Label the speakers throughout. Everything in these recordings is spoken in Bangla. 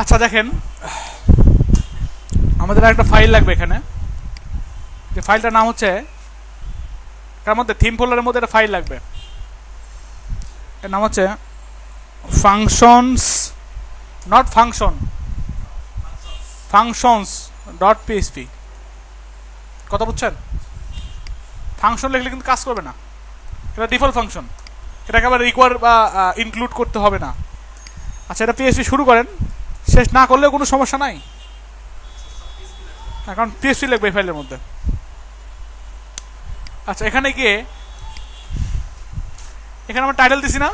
Speaker 1: আচ্ছা দেখেন, আমাদের একটা ফাইল লাগবে এখানে, যে ফাইলটার নাম হচ্ছে, তার মধ্যে থিম ফোল্ডারের মধ্যে একটা ফাইল লাগবে, এর নাম হচ্ছে functions, not function, functions dot PHP. কথা বুঝছেন? ফাংশন লিখলে কিন্তু কাজ করবে না, এটা ডিফল্ট ফাংশন, এটাকে আবার রিকোয়ার বা ইনক্লুড করতে হবে না। আচ্ছা, এটা পিএইচপি শুরু করেন, শেষ না করলেও কোনো সমস্যা নাই, কারণ পিএইচপি লিখবে এই ফাইলের মধ্যে। আচ্ছা, এখানে গিয়ে এখানে আমরা টাইটেল দিছি না,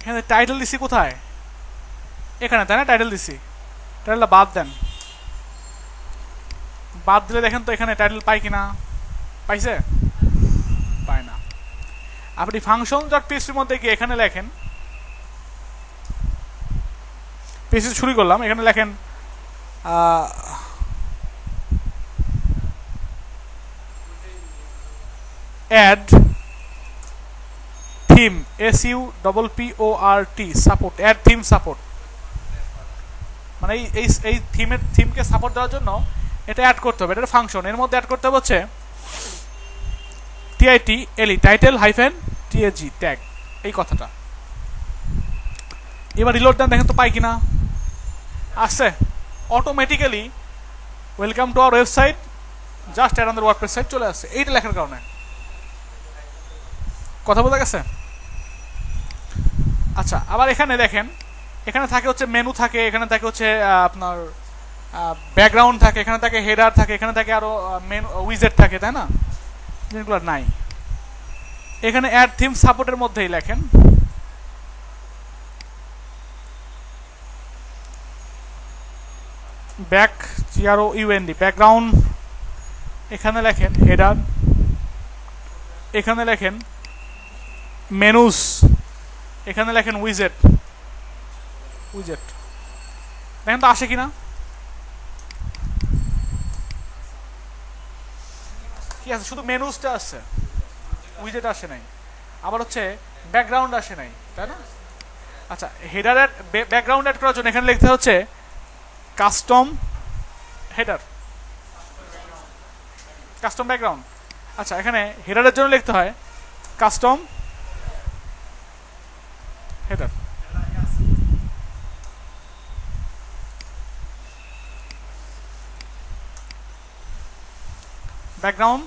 Speaker 1: এখানে টাইটেল দিছি কোথায়? এখানে, তাই না? টাইটেল দিছি, টাইটেলটা বাদ দেন, বাদ দিলে দেখেন তো এখানে টাইটেল পাই কিনা, পাইছে? পায় না। আপনি ফাংশন ডট পিএইচপির মধ্যে গিয়ে এখানে লেখেন, পিএইচপি শুরু করলাম, এখানে লেখেন add theme, SUPPORT, support, add theme support, মানে এই থিমকে সাপোর্ট দেওয়ার জন্য এটা অ্যাড করতে হবে, এটা ফাংশন, এর মধ্যে অ্যাড করতে হবে হচ্ছে TITLE, title hyphen TAG, tag, এই কথাটা। এবার রিলোড দেন, দেখেন তো পাই কিনা, আসছে automatically, welcome to our website, just add আমাদের ওয়ার্ডপ্রেস সাইট চলে আসছে এইটা লেখার কারণে। কথা বোঝা গেছে? আচ্ছা, আবার এখানে দেখেন, এখানে থাকে হচ্ছে মেনু থাকে, এখানে থাকে হচ্ছে আপনার ব্যাকগ্রাউন্ড থাকে, এখানে থাকে হেডার থাকে, এখানে থাকে আরো মেনু উইজেট থাকে, তাই না? যেগুলো নাই এখানে। অ্যাড থিম সাপোর্টের মধ্যেই লেখেন ব্যাক, GROUND, ব্যাকগ্রাউন্ড, এখানে লেখেন হেডার, এখানে লেখেন মেনুস, এখানে লেখেন উইজেট, উইজেট, দেখেন তো আসে কিনা। কি আছে? শুধু মেনুসটা আসছে, উইজেট আসে নাই, আবার হচ্ছে ব্যাকগ্রাউন্ড আসে নাই, তাই না? আচ্ছা, হেডারের ব্যাকগ্রাউন্ড অ্যাড করার জন্য এখানে লিখতে হচ্ছে কাস্টম হেডার, কাস্টম ব্যাকগ্রাউন্ড। আচ্ছা, এখানে হেডারের জন্য লিখতে হয় কাস্টম হেডার। ব্যাকগ্রাউন্ড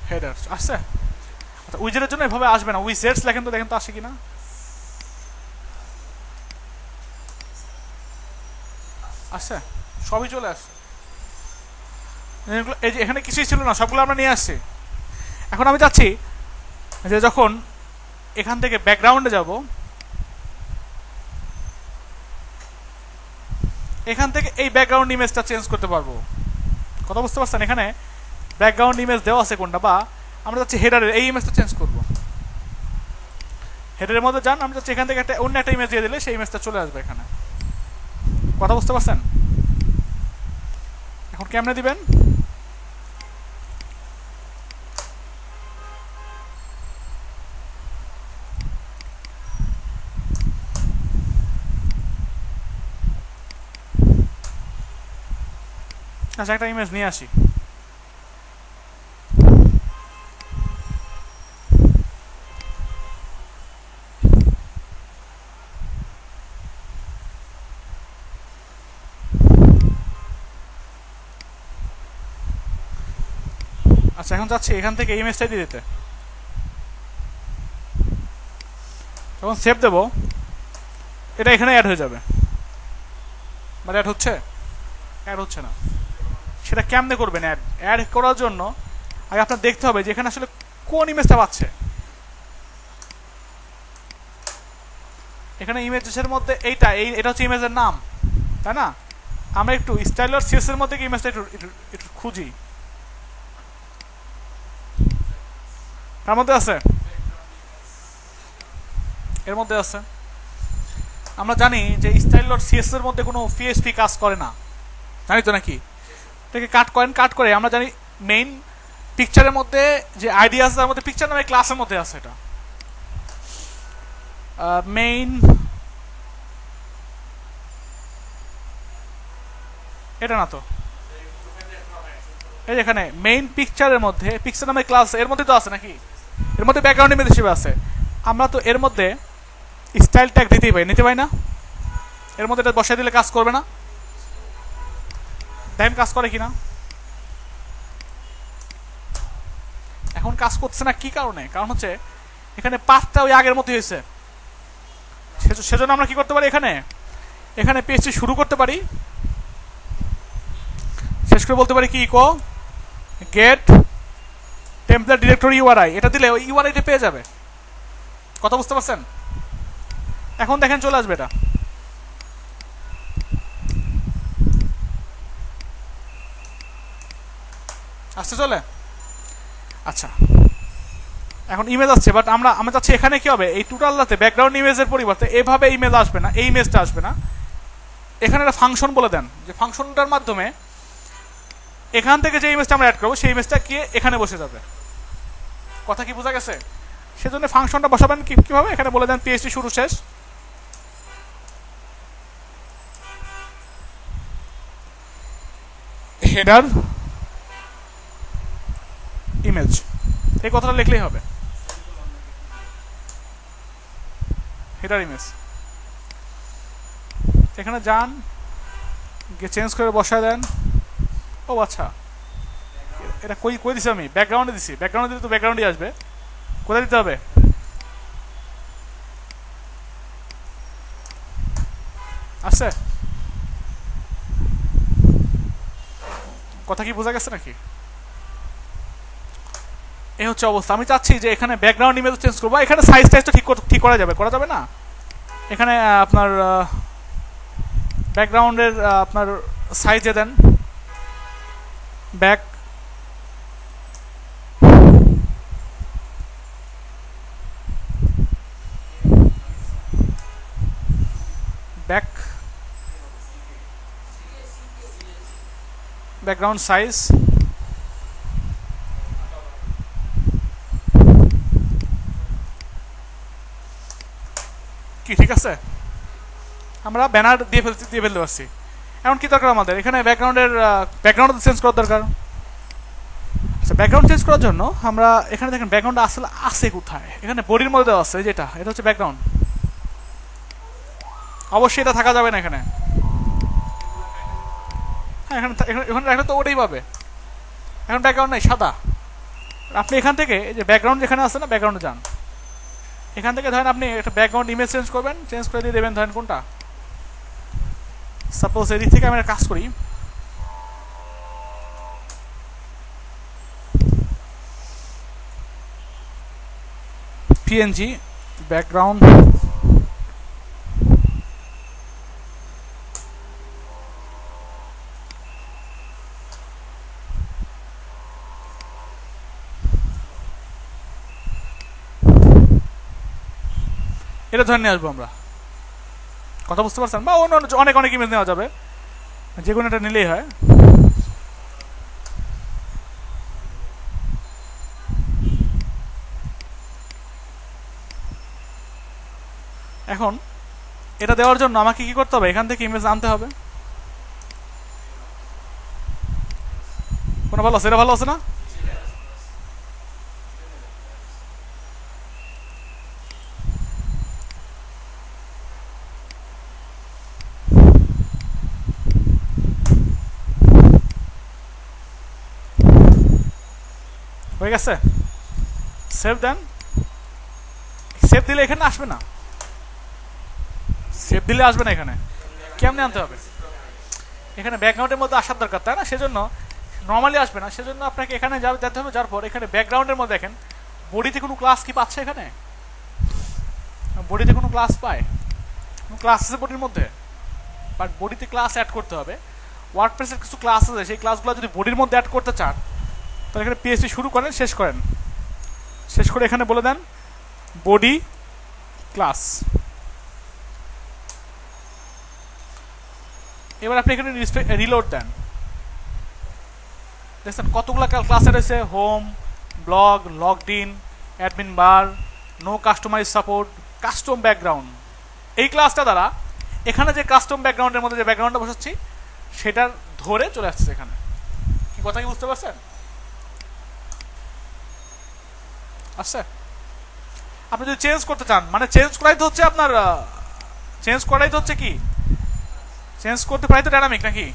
Speaker 1: হেডার আসছে। আচ্ছা, উইজেটের জন্য এভাবে আসবে না, উইজেটস লেখেন তো, দেখেন তো আসে কিনা। আসছে, সবই চলে আসছে। এই যে এখানে কিছুই ছিল না, সবগুলো আমরা নিয়ে আসছি। এখন আমি যাচ্ছি যে যখন এখান থেকে ব্যাকগ্রাউন্ডে যাব, এখান থেকে এই ব্যাকগ্রাউন্ড ইমেজটা চেঞ্জ করতে পারবো। কথা বুঝতে পারছেন? এখানে ব্যাকগ্রাউন্ড ইমেজ দেওয়া আছে কোনটা, বা আমরা যাচ্ছি হেডারের এই ইমেজটা চেঞ্জ করব। হেডারের মধ্যে যান, আমরা যাচ্ছি এখান থেকে একটা অন্য একটা ইমেজ দিয়ে দিলে সেই ইমেজটা চলে আসবে এখানে। কথা বুঝতে পারছেন? এখন কেমনে দিবেন? আচ্ছা, একটা ইমেজ নিয়ে আসি। আচ্ছা, এখন যাচ্ছি এখান থেকে এই ইমেজটাই দিয়ে দিতে। যখন সেভ দেব, এটা এখানে অ্যাড হয়ে যাবে, মানে অ্যাড হচ্ছে, অ্যাড হচ্ছে না। সেটা কেমনে করবেন? অ্যাড করার জন্য আগে আপনার দেখতে হবে যে এখানে আসলে কোন ইমেজটা পাচ্ছে। এখানে ইমেজের মধ্যে এটা হচ্ছে ইমেজের নাম, তাই না? আমরা একটু স্টাইলার সিএস এর মধ্যে ইমেজটা একটু খুঁজি, তার মধ্যে আছে, এর মধ্যে আছে। আমরা জানি যে স্টাইলার সিএস এর মধ্যে কোনো পিএইচপি কাজ করে না, জানি তো নাকি? এটাকে কাট করে আমরা জানি মেইন পিকচারের মধ্যে যে আইডিয়া আছে তার মধ্যে পিকচার নামে ক্লাসের মধ্যে আছে। এটা মেইন এটা না তো, এই যেখানে মেইন পিকচারের মধ্যে পিকচার নামে ক্লাস এর মধ্যে তো আছে নাকি, এর মধ্যে ব্যাকগ্রাউন্ড ইমেজ হিসেবে আছে। আমরা তো এর মধ্যে স্টাইল ট্যাগ দিতেই পাই, নিতে পাই না? এর মধ্যে এটা বসাই দিলে কাজ করবে না? দেখেন কাজ করে কিনা। এখন কাজ করছে না কি কারণে? কারণ হচ্ছে এখানে পাথটা ওই আগের মতো হয়েছে। সেজন্য আমরা কি করতে পারি, এখানে এখানে পেজটি শুরু করতে পারি, শেষ করে বলতে পারি কি eco gate template directory URI, এটা দিলে ওই ইউআরআইটা পেয়ে যাবে। কথা বুঝতে পারছেন? এখন দেখেন চলে আসবে এটা। আসতে চলে? আচ্ছা, এখন ইমেজ আসছে, বাট আমরা চাচ্ছি এখানে কি হবে, এই টোটালটাতে ব্যাকগ্রাউন্ড ইমেজের পরিবর্তে এভাবে ইমেজ আসবে না, এই ইমেজটা আসবে না। এখানে একটা ফাংশন বলে দেন, যে ফাংশনটার মাধ্যমে এখান থেকে যে ইমেজটা আমরা অ্যাড করবো সেই ইমেজটা গিয়ে এখানে বসে যাবে। কথা কি বোঝা গেছে? সেজন্য ফাংশনটা বসাবেন কিভাবে, এখানে বলে দেন পিএইচপি শুরু শেষ, হেডার ইমেজ, এই কথাটা লিখলেই হবে, হেডার ইমেজ। এখানে যান, গিয়ে চেঞ্জ করে বসায় দেন। ও আচ্ছা, এটা কই দিছি আমি? ব্যাকগ্রাউন্ডে দিছি। ব্যাকগ্রাউন্ডে দিলে তো ব্যাকগ্রাউন্ডে আসবে। কোথায় দিতে হবে? আসছে? কথা কি বোঝা গেছে নাকি? এই হচ্ছে অবস্থা। আমি চাচ্ছি যে এখানে ব্যাকগ্রাউন্ড ইমেজ চেঞ্জ করবো, এখানে সাইজ টাইজটা ঠিক করা যাবে না? এখানে আপনার ব্যাকগ্রাউন্ডের আপনার সাইজে দেন ব্যাক, ব্যাকগ্রাউন্ড সাইজ কি ঠিক আছে? আমরা ব্যানার দিয়ে ফেলতে পারছি। এখন কি দরকার আমাদের, এখানে ব্যাকগ্রাউন্ড চেঞ্জ করার দরকার। আচ্ছা, ব্যাকগ্রাউন্ড চেঞ্জ করার জন্য আমরা এখানে দেখেন ব্যাকগ্রাউন্ড আসলে আছে কোথায়, এখানে বডির মধ্যে দেওয়া আছে, এটা হচ্ছে ব্যাকগ্রাউন্ড। অবশ্যই এটা থাকা যাবে না এখানে। হ্যাঁ, এখানে রাখলে তো ওটাই পাবে। এখন ব্যাকগ্রাউন্ড নাই, সাদা। আপনি এখান থেকে এই যে ব্যাকগ্রাউন্ড যেখানে আছে না, ব্যাকগ্রাউন্ডে যান। এখান থেকে ধরেন আপনি একটা ব্যাকগ্রাউন্ড ইমেজ চেঞ্জ করবেন, চেঞ্জ করে দিয়ে দেবেন ধরেন কোনটা, সাপোজ এদিক থেকে আমি একটা কাজ করি, পিএনজি ব্যাকগ্রাউন্ড এটা ধরে নিয়ে আসবো আমরা। কথা বুঝতে পারছেন? বা অন্য অনেক ইমেজ নেওয়া যাবে, যে কোনো একটা নিলেই হয়। এখন এটা দেওয়ার জন্য আমাকে কি করতে হবে, এখান থেকে ইমেজ আনতে হবে। কোনো ভালো আছে? এটা ভালো আছে না? হয়ে গেছে? সেভ দেন। সেভ দিলে এখানে আসবে না, সেভ দিলে আসবে না। এখানে কেমনে আনতে হবে? এখানে ব্যাকগ্রাউন্ডের মধ্যে আসার দরকার, তাই না? সেজন্য নর্মালি আসবে না, সেজন্য আপনাকে এখানে যেতে হবে। যাওয়ার পর এখানে ব্যাকগ্রাউন্ডের মধ্যে দেখেন বডিতে কোনো ক্লাস কি পাচ্ছে, এখানে বডিতে কোনো ক্লাস পায়, কোনো ক্লাস আছে বডির মধ্যে, বাট বডিতে ক্লাস অ্যাড করতে হবে। ওয়ার্ডপ্রেসের কিছু ক্লাস আছে, সেই ক্লাসগুলো যদি বডির মধ্যে অ্যাড করতে চান তাহলে এখানে পিএইচপি শুরু করেন, শেষ করে এখানে বলে দেন বডি ক্লাস। এবার আপনি এখানে রিলোড দেন, দেখছেন কতগুলো ক্লাসে রয়েছে, home, blog, logged in, admin bar, no customize support, custom background. এই ক্লাসটা দ্বারা এখানে যে কাস্টম ব্যাকগ্রাউন্ডের মধ্যে যে ব্যাকগ্রাউন্ডটা বসাচ্ছি সেটার ধরে চলে আসছে এখানে। কি কথা কি বুঝতে পারছেন? আচ্ছা, আপনি যদি চেঞ্জ করতে চান, মানে চেঞ্জ করাই তো হচ্ছে আপনার, চেঞ্জ করাই তো হচ্ছে কি, চেঞ্জ করতে পারি তো ডাইনামিক নাকি?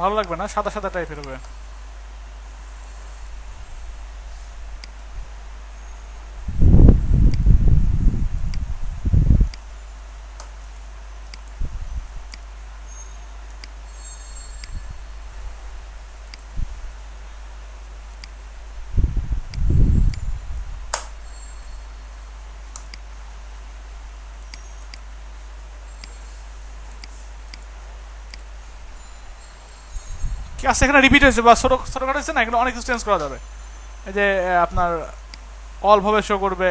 Speaker 1: ভালো লাগবে না, সাদা সাদা টাইপের হবে। কি আছে এখানে রিপিট হয়েছে বা ছোট ছোটখাটো হয়েছে না, এগুলো অনেক কিছু চেঞ্জ করা যাবে। এই যে আপনার অল ভাবে শো করবে,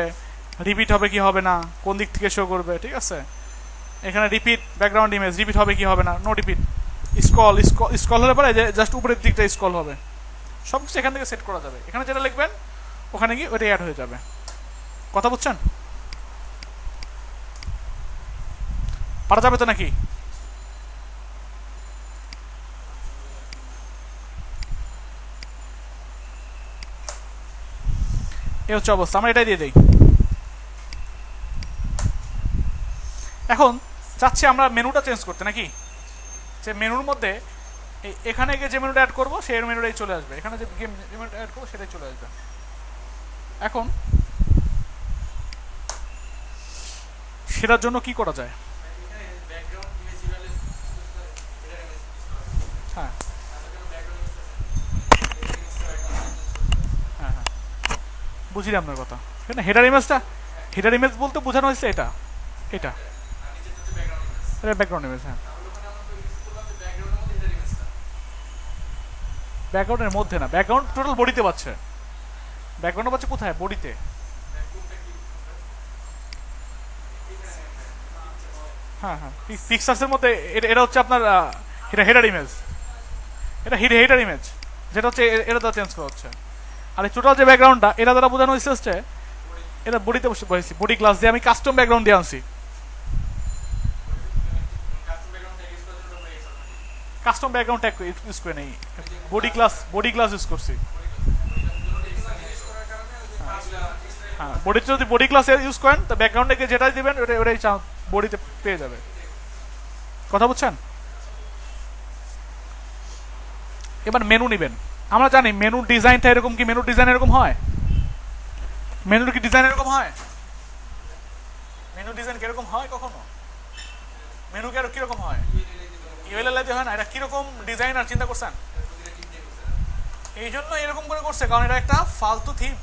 Speaker 1: রিপিট হবে কি হবে না, কোন দিক থেকে শো করবে, ঠিক আছে। এখানে রিপিট ব্যাকগ্রাউন্ড ইমেজ রিপিট হবে কি হবে না, নো রিপিট, স্কল স্কল হলে পরে যে জাস্ট উপরের দিকটা স্কল হবে, সব কিছু এখান থেকে সেট করা যাবে। এখানে যেটা লিখবেন ওখানে গিয়ে ওইটা অ্যাড হয়ে যাবে। কথা বুঝছেন? পারা যাবে তো নাকি? এই হচ্ছে অবস্থা, আমরা এটাই দিয়ে দিই। এখন চাচ্ছি আমরা মেনুটা চেঞ্জ করতে নাকি, যে মেনুর মধ্যে এখানে গিয়ে যে মেনুটা অ্যাড করবো সেই মেনুটাই চলে আসবে, এখানে যে মেনুটা অ্যাড করবো সেটাই চলে আসবে। এখন সেটার জন্য কি করা যায়? হ্যাঁ হ্যাঁ হ্যাঁ, বুঝলি আপনার কথা। এখানে হেডার ইমেজটা, হেডার ইমেজ বলতে বোঝানো হয়েছে এটা, এটা এটা ব্যাকগ্রাউন্ড ইমেজ। হ্যাঁ, ব্যাকগ্রাউন্ডের মধ্যে না, ব্যাকগ্রাউন্ড টোটাল বডিতে পাচ্ছে। ব্যাকগ্রাউন্ড পাচ্ছে কোথায়? বডিতে। হ্যাঁ হ্যাঁ, পিকচার্সের মধ্যে এটা হচ্ছে আপনার, এটা হেডার ইমেজ, এটা হেডার ইমেজ যেটা হচ্ছে এটা দ্বারা চেঞ্জ করা হচ্ছে। আর এই টোটাল যে ব্যাকগ্রাউন্ডটা এটা দ্বারা বোঝানো হচ্ছে এটা বডিতে বসেছি, বডি ক্লাস দিয়ে আমি কাস্টম ব্যাকগ্রাউন্ড দিয়ে আনছি। কাস্টম ব্যাকগ্রাউন্ড ট্যাগ ইউজ করে নেই, বডি ক্লাস ইউজ করছি। হ্যাঁ, বডিতে যদি বডি ক্লাস ইউজ করেন তো ব্যাকগ্রাউন্ডে যেটাই দিবেন ওটাই বডিতে পেয়ে যাবে। কথা বুঝছেন? এবার মেনু নেবেন। আমরা জানি মেনুর ডিজাইনটা এরকম, কি মেনুর ডিজাইন এরকম হয়? মেনুর কি ডিজাইন এরকম হয়? মেনু ডিজাইন কিরকম হয় কখনো? মেনু কিরকম হয়? ইউএলএল দিয়ে হয় না, এটা কিরকম ডিজাইন আর চিন্তা করছেন? এই জন্য এরকম করে করছে কারণ এটা একটা ফালতু থিম।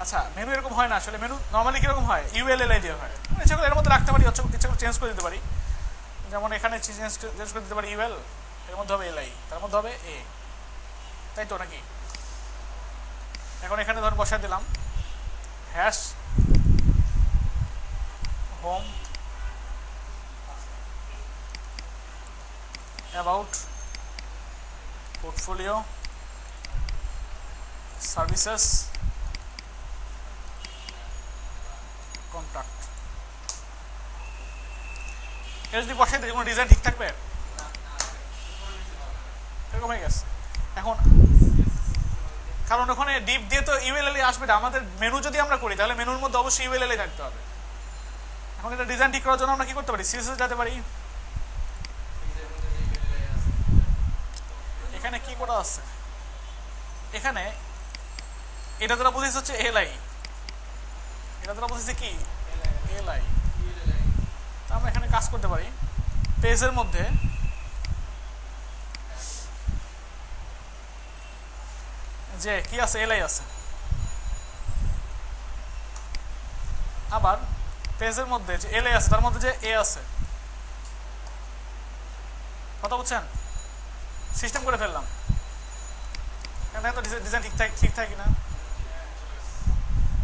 Speaker 1: আচ্ছা, মেনু এরকম হয় না আসলে। মেনু নর্মালি কিরকম হয়? ইউএলএল দিয়ে হয়। ইচ্ছা করে এর মধ্যে রাখতে পারি, ইচ্ছা করে চেঞ্জ করে দিতে পারি। যেমন এখানে চেঞ্জ করে দিতে পারি ইউএল, এর মধ্যে হবে এলআই, তার মধ্যে হবে এ, তাই তো নাকি? এখন এখানে ধর বসায় দিলাম hash home about portfolio services contract. এটা যদি বসাই দিই কোনো ডিজাইন ঠিক থাকবে? এরকম হয়ে গেছে। এখন কারণ ওখানে ডিপ দিয়ে তো ইউএলএল আসবে না, আমাদের মেনু যদি আমরা করি তাহলে মেনুর মধ্যে অবশ্যই ইউএলএল থাকতে হবে। এখন এটা ডিজাইন ঠিক করার জন্য আমরা কি করতে পারি? সিএসএস যেতে পারি। এখানে কি করা আছে? এখানে এটা দ্বারা বুঝেছে হচ্ছে এলআই, এটা দ্বারা বুঝেছে কি এলআই। তা আমরা এখানে কাজ করতে পারি পেজের মধ্যে যে কি আছে, এলআই আছে। আবার পেজের মধ্যে যে এলআই আছে তার মধ্যে যে এ আছে। কথা বুঝছেন? সিস্টেম করে ফেললাম। দেখেন তো ডিজাইন ঠিক থাকে কিনা।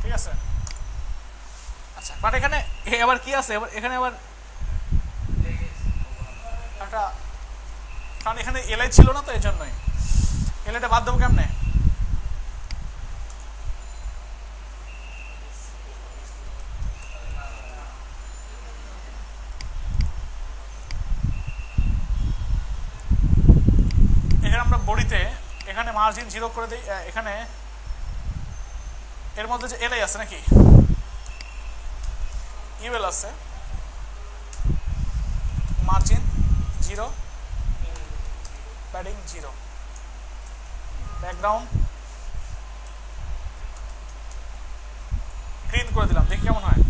Speaker 1: ঠিক আছে, আচ্ছা। বাট এখানে আবার কি আছে, এখানে আবার একটা, কারণ এখানে এলআই ছিল না তো এই জন্যই। এলআইটা বাদ দেবো কেমনে? এখানে আমরা বডিতে এখানে মার্জিন 0 করে দিই। এখানে এর মধ্যে যে এলআই আছে নাকি ইউএল আছে, মার্জিন 0, প্যাডিং 0, ব্যাকগ্রাউন্ড গ্রিন করে দিলাম, দেখি কেমন হয়।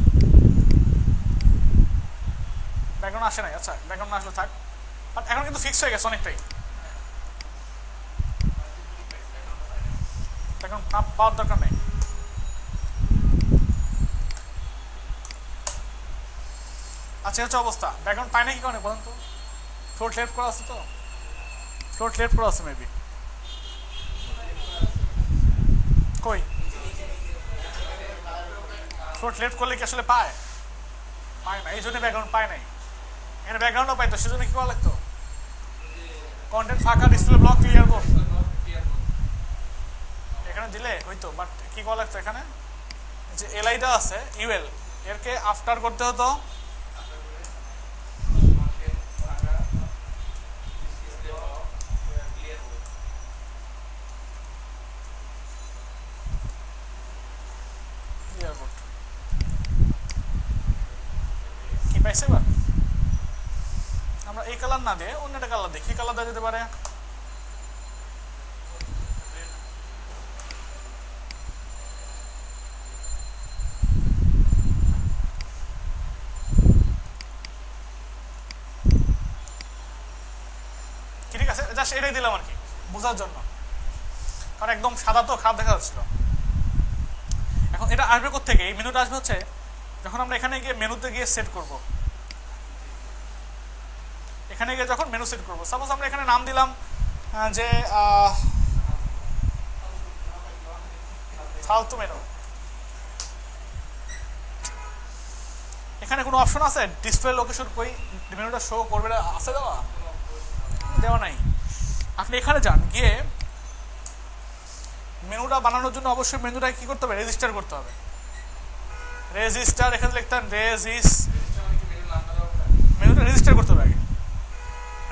Speaker 1: ব্যাকগ্রাউন্ড আসে নাই, আচ্ছা ব্যাকগ্রাউন্ড না আসলে থাক, বাট এখন কিন্তু ফিক্স হয়ে গেছে অনেকটাই। ব্যাকগ্রাউন্ড না পাওয়ার দরকার নেই। আচ্ছা হচ্ছে অবস্থা, ব্যাকগ্রাউন্ড পাই না কি কারণে বলেন তো? ফ্লোট লেফট করা আছে তো, ফ্লোট লেফট করা আছে মেবি। কই ফ্লোট লেফট করলে কি আসলে পায়? পায় না, এই জন্য ব্যাকগ্রাউন্ড পায় নাই। এখানে ব্যাকগ্রাউন্ডও পাইতো, সেজন্য কি করা লাগতো? কন্টেন্ট ফাঁকা, ডিসপ্লে ব্লক, ক্লিয়ার বোর্ড এখানে দিলে হইতো, বাট কি করা লাগতো? এখানে যে এলআইটা আছে ইউএল, এরকে আফটার করতে হতো কি পাইছে। এবার আমরা এই কালার না দিয়ে অন্য একটা কালার দেখি, কালার দেওয়া যেতে পারে। ঠিক আছে, জাস্ট এটাই দিলাম আর কি বোঝার জন্য, কারণ একদম সাদা তো খারাপ দেখা যাচ্ছিল। এখন এটা আসবে কোত্থেকে? এই মেনুটা আসবে হচ্ছে যখন আমরা এখানে গিয়ে মেনুতে গিয়ে সেট করব। এখানে গিয়ে যখন মেনু সেট করব, সাপোজ আমরা এখানে নাম দিলাম যে ফালতু মেনু। এখানে কোনো অপশন আছে ডিসপ্লে লোকেশন, কই মেনুটা শো করবে না? আছে দেওয়া? দেওয়া নাই। আপনি এখানে যান, গিয়ে মেনুটা বানানোর জন্য অবশ্যই মেনুটা কি করতে হবে? রেজিস্টার করতে হবে। রেজিস্টার এখানে লিখতেন মেনুটা রেজিস্টার করতে হবে আগে।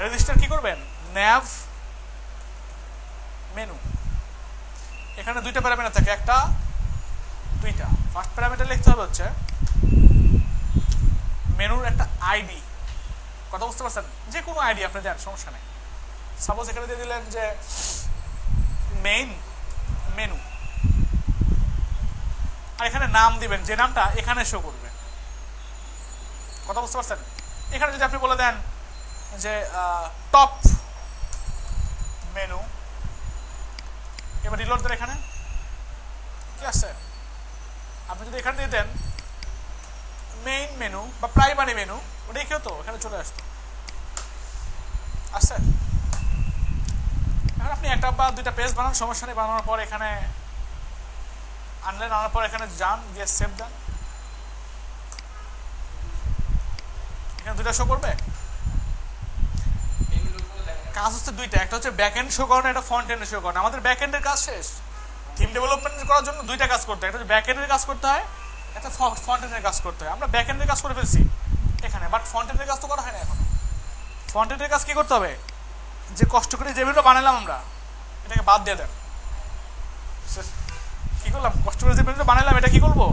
Speaker 1: রেজিস্টার কি করবেন? Nav menu. এখানে দুইটা প্যারামিটার থাকে, একটা দুইটা। ফার্স্ট প্যারামিটার লিখতে হবে হচ্ছে মেনুর একটা আইডি। কথা বুঝতে পারছেন? যে কোনো আইডি আপনি দেন, সমস্যা নেই। সাপোজ এখানে দিয়ে দিলেন যে মেইন মেনু, আর এখানে নাম দিবেন যে নামটা এখানে শো করবে। কথা বুঝতে পারছেন? এখানে যদি আপনি বলে দেন যে টপ মেনু, এবার রিলোড দেন, এখানে কি আছে? আপনি যদি এখানে দিয়ে দেন মেইন মেনু বা প্রাইমারি মেনু, ওটাই কি হতো? এখানে চলে আসতো। আসছে? এখন আপনি একটা বা দুইটা পেজ বানান, সমস্যা নেই। বানানোর পর এখানে আনলেন, আনার পর এখানে যান, গিয়ে সেভ দেন। এখানে দুইটা শো করবে। কাজ হচ্ছে দুইটা, একটা হচ্ছে ব্যাক এন্ড শো করানো, একটা ফ্রন্ট এন্ড শো করানো। আমাদের ব্যাক এন্ডের কাজ শেষ। থিম ডেভেলপমেন্ট করার জন্য দুইটা কাজ করতে হয়, একটা হচ্ছে ব্যাক এন্ডের কাজ করতে হয়, একটা ফ্রন্ট এন্ডের কাজ করতে হয়। আমরা ব্যাক এন্ডের কাজ করে ফেলছি এখানে, বাট ফ্রন্ট এন্ডের কাজ তো করা হয় না এখন। ফ্রন্ট এন্ডের কাজ কি করতে হবে? যে কষ্ট করে যে ভিডিওটা বানালাম আমরা, এটাকে বাদ দিয়ে দেন। কি করলাম? কষ্ট করে যে ভিডিওটা বানালাম, এটা কি করবো?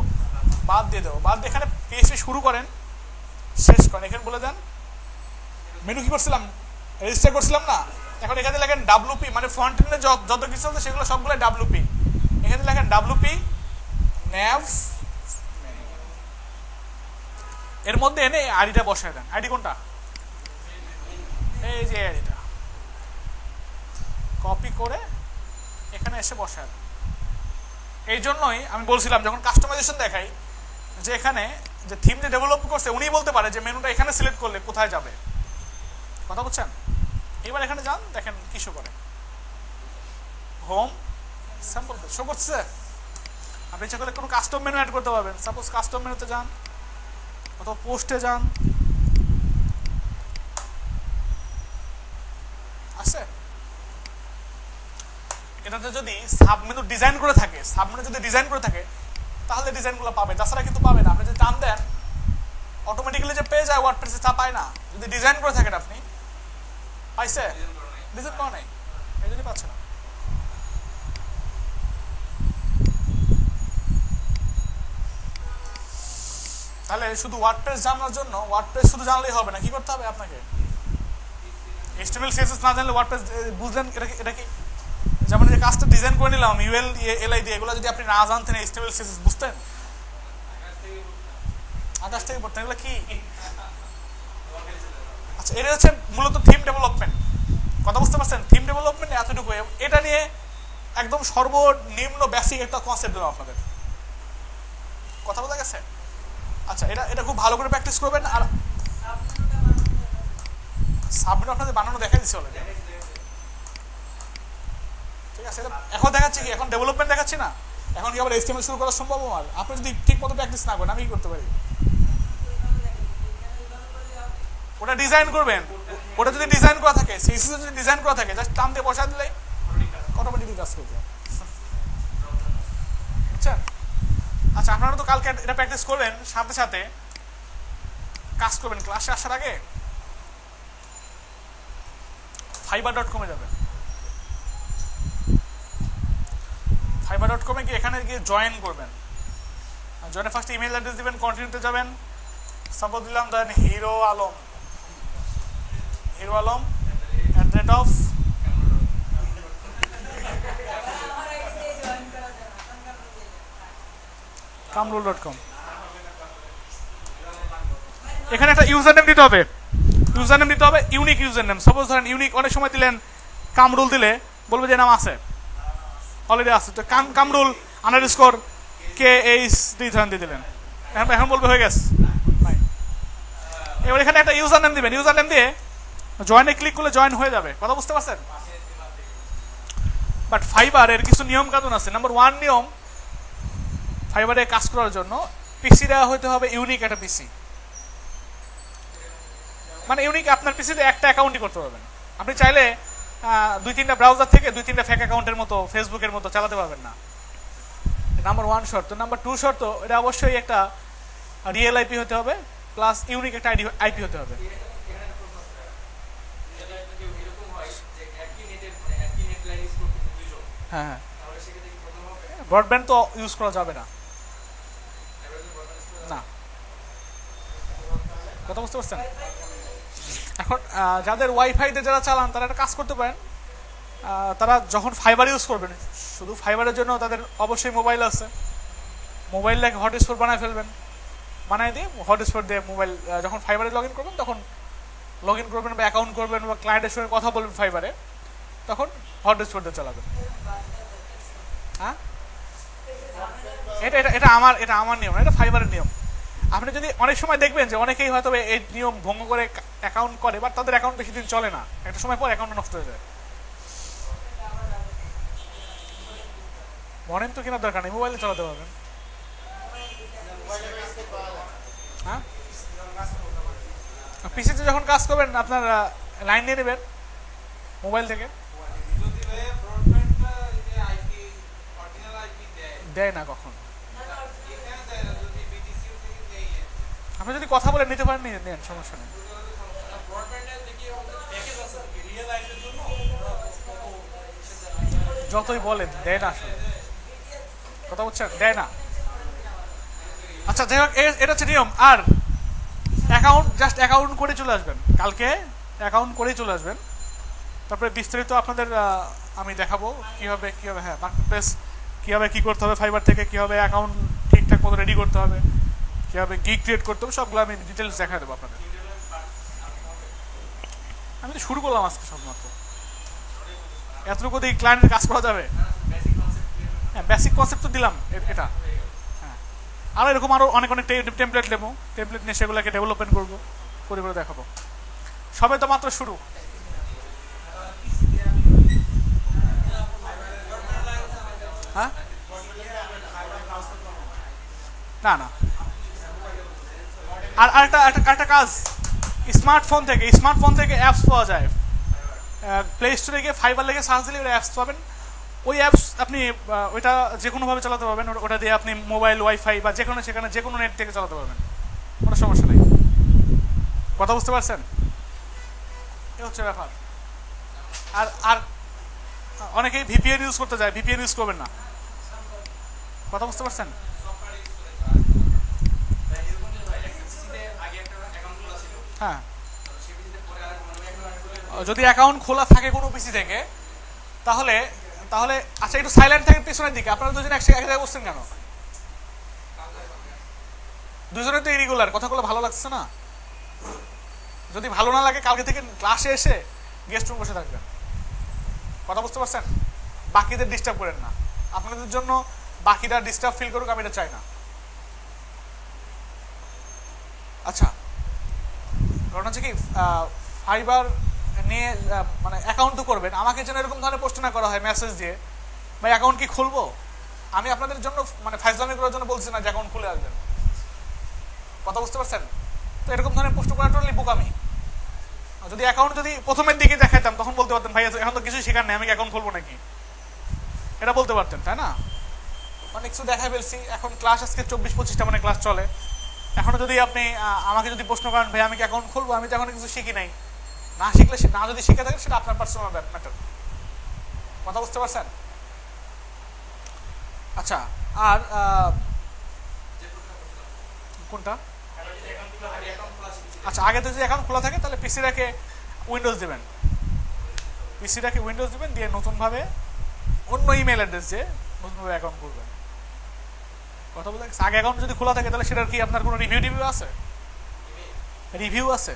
Speaker 1: বাদ দিয়ে দেবো। বাদ দিয়ে এখানে পিএসপি শুরু করেন, শেষ করেন। এখানে বলে দেন মেনু কি করছিলাম? রেজিস্টার করছিলাম না? এখন এখানে লেখেন ডাব্লুপি, মানে ফ্রন্ট এন্ডে যত কিছু আছে সেগুলো সবগুলো ডাব্লুপি। এখানে লেখেন ডাব্লুপি ন্যাভ। এর মধ্যে এনে আইডিটা বসায় দেন। আইডি কোনটা? এই যে আইডিটা কপি করে এখানে এসে বসায় দেন। এই জন্যই আমি বলছিলাম যখন কাস্টমাইজেশন দেখাই, যে এখানে যে থিম যে ডেভেলপ করছে উনি বলতে পারে যে মেনুটা এখানে সিলেক্ট করলে কোথায় যাবে। কথা বুঝছেন? এবার এখানে যান, দেখেন কি শো করে। হোম স্যাম্পল শো করছে। আপনি ইচ্ছা করলে কোনো কাস্টম মেনু অ্যাড করতে পারবেন। সাপোজ কাস্টম মেনুতে যান, অথবা পোস্টে যান, আছে। এটাতে যদি সাবমেনু ডিজাইন করে থাকে, সাবমেনু যদি ডিজাইন করে থাকে তাহলে ডিজাইনগুলো পাবে, তাছাড়া কিন্তু পাবে না। আপনি যদি টান দেন অটোমেটিক্যালি যে পেয়ে যায় ওয়ার্ডপ্রেসে, তা পায় না। যদি ডিজাইন করে থাকেন আপনি, পাইছে? ডিজাইন পাওয়া নাই, এই জন্যই পাচ্ছে না। তাহলে শুধু ওয়ার্ডপ্রেস জানার জন্য, ওয়ার্ডপ্রেস শুধু জানলেই হবে না, কি করতে হবে আপনাকে? HTML CSS না জানলে ওয়ার্ডপ্রেস বুঝলেন এটা কি? যেমন যে কাজটা ডিজাইন করে নিলাম UL LI দিয়ে, এগুলো যদি আপনি না জানতেন HTML CSS বুঝতেন? আকাশ থেকে পড়তেন, এগুলো কি? আচ্ছা, এটা হচ্ছে মূলত থিম ডেভেলপমেন্ট। কথা বুঝতে পারছেন? থিম ডেভেলপমেন্ট এতটুকু। এটা নিয়ে একদম সর্বনিম্ন বেসিক একটা কনসেপ্ট দিলাম আপনাদের। কথা বোঝা গেছে? আচ্ছা, এটা খুব ভালো করে প্র্যাকটিস করবেন। আর সাবমেনু আপনাদের বানানো দেখাই দিচ্ছি অলরেডি, ঠিক আছে? এখন দেখাচ্ছি কি? এখন ডেভেলপমেন্ট দেখাচ্ছি না। এখন কি আবার HTML শুরু করা সম্ভব আমার? আপনি যদি ঠিক মতো প্র্যাকটিস না করেন আমি কি করতে পারি? ওটা ডিজাইন করবেন। ওটা যদি ডিজাইন করা থাকে, CSS যদি ডিজাইন করা থাকে, জাস্ট টান দিয়ে বসা দিলেই অটোমেটিকলি কাজ করবে, বুঝছেন? আচ্ছা, আপনারা তো কালকে এটা প্র্যাকটিস করবেন, সাথে সাথে কাজ করবেন। ক্লাসে আসার আগে fiverr.com-এ যাবেন। fiverr.com-এ গিয়ে এখানে গিয়ে জয়েন করবেন। জয়েনে ফার্স্ট ইমেল অ্যাড্রেস দিবেন, কন্টিনিউতে যাবেন, সাপোজ দিলাম দেন হিরো আলম @ kamrul.com। এখানে একটা ইউজার নেম দিতে হবে, ইউনিক ইউজার নেম। সাপোজ ধরেন ইউনিক, অনেক সময় দিলেন কামরুল, দিলে বলবে যে নাম আছে, অলরেডি আছে, তো কামরুল _ KH ধরেন দিয়ে দিলেন, এখন বলবে হয়ে গেছে। এবার এখানে একটা ইউজার নেম দিবেন, ইউজার নেম দিয়ে জয়েনে ক্লিক করলে জয়েন হয়ে যাবে। কথা বুঝতে পারছেন? বাট ফাইবারের কিছু নিয়ম কানুন আছে। নাম্বার 1 নিয়ম, ফাইবারে কাজ করার জন্য পিসিটা হতে হবে ইউনিক একটা পিসি। মানে ইউনিক, আপনার পিসিতে একটা অ্যাকাউন্টই করতে পারবেন। আপনি চাইলে 2-3টা ব্রাউজার থেকে 2-3টা ফেক অ্যাকাউন্টের মতো, ফেসবুকের মতো চালাতে পারবেন না। নাম্বার 1 শর্ত। নাম্বার 2 শর্ত, এটা অবশ্যই একটা রিয়েল আইপি হতে হবে, প্লাস ইউনিক একটা আইপি হতে হবে। হ্যাঁ হ্যাঁ, ব্রডব্যান্ড তো ইউজ করা যাবে না। না, কথা বুঝতে পারছেন? এখন যাদের ওয়াইফাইতে যারা চালান তারা একটা কাজ করতে পারেন। তারা যখন ফাইবার ইউজ করবেন, শুধু ফাইবারের জন্য তাদের অবশ্যই মোবাইল আছে, মোবাইল লেখে হটস্পট বানায় ফেলবেন, বানায় দিয়ে হটস্পট দিয়ে মোবাইল যখন ফাইবারে লগ ইন করবেন, তখন লগ ইন করবেন বা অ্যাকাউন্ট করবেন বা ক্লায়েন্টের সঙ্গে কথা বলবেন ফাইবারে, তখন হটস্পট দিয়ে চালাবেন। হ্যাঁ, এটা আমার নিয়ম, এটা ফাইবারের নিয়ম। আপনি যদি অনেক সময় দেখবেন যে অনেকেই হয়তো এই নিয়ম ভঙ্গ করে অ্যাকাউন্ট করে, বাট তাদের অ্যাকাউন্ট বেশি দিন চলে না, একটা সময় পর অ্যাকাউন্ট নষ্ট হয়ে যায়। মনেন তো কেনার দরকার নেই, মোবাইলে চালাতে পারবেন। হ্যাঁ, পিসিতে যখন কাজ করবেন আপনার লাইন নিয়ে নেবেন মোবাইল থেকে। দেয় না কখন, আপনি যদি কথা বলে নিতে পারেন নেন, সমস্যা নেই। যতই বলেন দেয় না, আসলে কথা বলছেন, দেয় না। আচ্ছা, যাই হোক, এটা হচ্ছে নিয়ম। আর জাস্ট অ্যাকাউন্ট করে চলে আসবেন, কালকে অ্যাকাউন্ট করেই চলে আসবেন। তারপরে বিস্তারিত আপনাদের আমি দেখাবো কিভাবে হ্যাঁ মার্কেট প্লেস কীভাবে কী করতে হবে, ফাইবার থেকে কীভাবে অ্যাকাউন্ট ঠিকঠাক মতো রেডি করতে হবে, কীভাবে গিগ ক্রিয়েট করতে হবে, সবগুলো আমি ডিটেলস দেখা দেবো আপনাদের। আমি তো শুরু করলাম আজকে সবমাত্র, এতটুকু দিয়ে ক্লায়েন্টের কাজ করা যাবে। হ্যাঁ, বেসিক কনসেপ্ট তো দিলাম এটা। হ্যাঁ, আরও এরকম আরও অনেক টেমপ্লেট নেবো, টেমপ্লেট নিয়ে সেগুলোকে ডেভেলপমেন্ট করবো, করে দেখাবো। সবে তো মাত্র শুরু। হ্যাঁ, না আর একটা কাজ, স্মার্টফোন থেকে অ্যাপস পাওয়া যায়, প্লে স্টোরে গিয়ে ফাইবার লেগে সার্চ দিলে অ্যাপস পাবেন। ওই অ্যাপস আপনি ওইটা যে কোনোভাবে চালাতে পারবেন, ওটা দিয়ে আপনি মোবাইল ওয়াইফাই বা যে কোনো সেখানে যে কোনো নেট থেকে চালাতে পারবেন, কোনো সমস্যা নেই। কথা বুঝতে পারছেন? এ হচ্ছে ব্যাপার। আর আর অনেকেই ভিপিএন ইউজ করতে যায়, ভিপিএন ইউজ করবেন না। কথা বুঝতে পারছেন? হ্যাঁ, যদি অ্যাকাউন্ট খোলা থাকে কোনো পিসি থেকে, তাহলে তাহলে আচ্ছা একটু সাইলেন্ট থাকে পিছনের দিকে। আপনারা দুজন এক জায়গায় বসছেন কেন? দুজনে তো ইরেগুলার, কথাগুলো ভালো লাগছে না। যদি ভালো না লাগে কালকে থেকে ক্লাসে এসে গেস্ট রুম বসে থাকবেন। কথা বুঝতে পারছেন? বাকিদের ডিস্টার্ব করেন না। আপনাদের জন্য বাকিরা ডিস্টার্ব ফিল করুক, আমি এটা চাই না। আচ্ছা, কারণ হচ্ছে কি ফাইবার নিয়ে মানে অ্যাকাউন্ট তো করবেন, আমাকে যেন এরকম ধরনের প্রশ্ন না করা হয় মেসেজ দিয়ে, ভাই অ্যাকাউন্ট কি খুলবো? আমি আপনাদের জন্য মানে ফাইজলামি করার জন্য বলছি না যে অ্যাকাউন্ট খুলে আসবেন। কথা বুঝতে পারছেন? তো এরকম ধরনের প্রশ্ন করা টোটালি বোকামি। যদি অ্যাকাউন্ট যদি প্রথমের দিকে দেখাইতাম তখন বলতে পারতেন ভাই এখন তো কিছুই শেখার নেই, আমি অ্যাকাউন্ট খুলবো নাকি, এটা বলতে পারতেন, তাই না? অনেক কিছু দেখাই ফেলছি। এখন ক্লাস আজকে 24-25টা মানে ক্লাস চলে। এখনো যদি আপনি আমাকে যদি প্রশ্ন করেন ভাই আমি কি অ্যাকাউন্ট খুলবো, আমি তো এখনো কিছু শিখি নাই। না শিখলে না যদি শিখে থাকেন সেটা আপনার পার্সোনাল ম্যাটার। কথা বুঝতে পারছেন? আচ্ছা, আর কোনটা? আচ্ছা, আগে তো যদি অ্যাকাউন্ট খোলা থাকে তাহলে পিসিটাকে উইন্ডোজ দেবেন, পিসিটাকে উইন্ডোজ দেবেন, দিয়ে নতুনভাবে অন্য ইমেল অ্যাড্রেস দিয়ে নতুনভাবে অ্যাকাউন্ট করবেন। কথা বলতে আগে অ্যাকাউন্ট যদি খোলা থাকে তাহলে সেটার কি আপনার কোনো রিভিউ আছে? রিভিউ আছে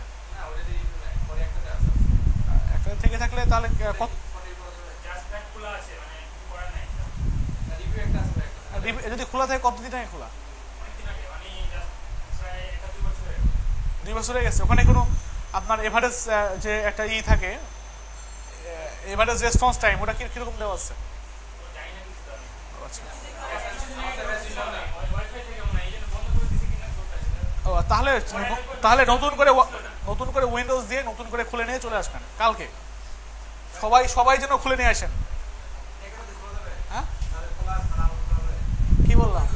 Speaker 1: একটা থেকে থাকলে তাহলে যদি খোলা থাকে কতদিন আগে খোলা? 2 বছর হয়ে গেছে। ওখানে কোনো আপনার এভারেজ যে একটা থাকে, এভারেজ রেসপন্স টাইম, ওটা কিরকম দেওয়া আছে? তাহলে তাহলে নতুন করে উইন্ডোজ দিয়ে নতুন করে খুলে নিয়ে চলে আসবেন কালকে। সবাই যেন খুলে নিয়ে আসেন। হ্যাঁ, কি বললাম?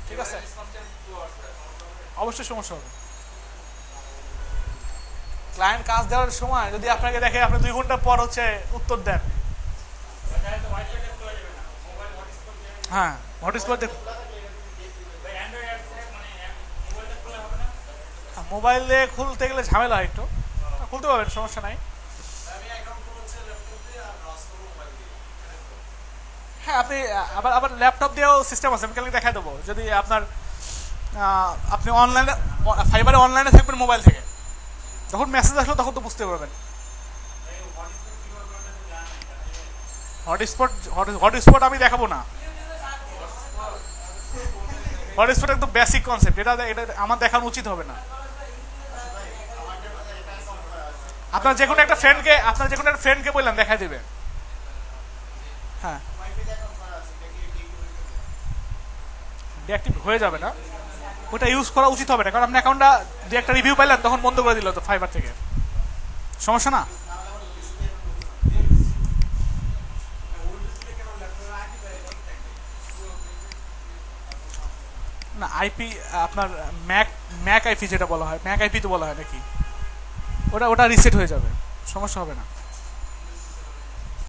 Speaker 1: ঠিক আছে, অবশ্যই সমস্যা হবে। ক্লায়েন্ট কাজ দেওয়ার সময় যদি আপনাকে দেখে আপনি 2 ঘন্টা পর হচ্ছে উত্তর দেন, হ্যাঁ হটস্পট মোবাইলে খুলতে গেলে ঝামেলা হয় একটু, খুলতে পারবেন, সমস্যা নাই। হ্যাঁ, আপনি আবার ল্যাপটপ দিয়েও সিস্টেম আছে, আমি কালকে দেখাই দেবো। যদি আপনি অনলাইনে ফাইবারে অনলাইনে থাকবেন মোবাইল থেকে, যখন মেসেজ আসলো তখন তো বুঝতে পারবেন। হটস্পট আমি দেখাবো না। হটস্পট একদম বেসিক কনসেপ্ট, এটা আমার দেখানো উচিত হবে না। আপনার যে কোনো একটা ফ্রেন্ডকে বললাম দেখাই দেবে। হ্যাঁ, ডিঅ্যাক্টিভ হয়ে যাবে না, ওটা ইউজ করা উচিত হবে না, কারণ আপনি অ্যাকাউন্টটা যে একটা রিভিউ পাইলেন তখন বন্ধ করে দিল তো ফাইবার থেকে, সমস্যা না। না আইপি আপনার ম্যাক আইপি যেটা বলা হয়, ম্যাক আইপি তো বলা হয় নাকি, ওটা রিসেট হয়ে যাবে, সমস্যা হবে না।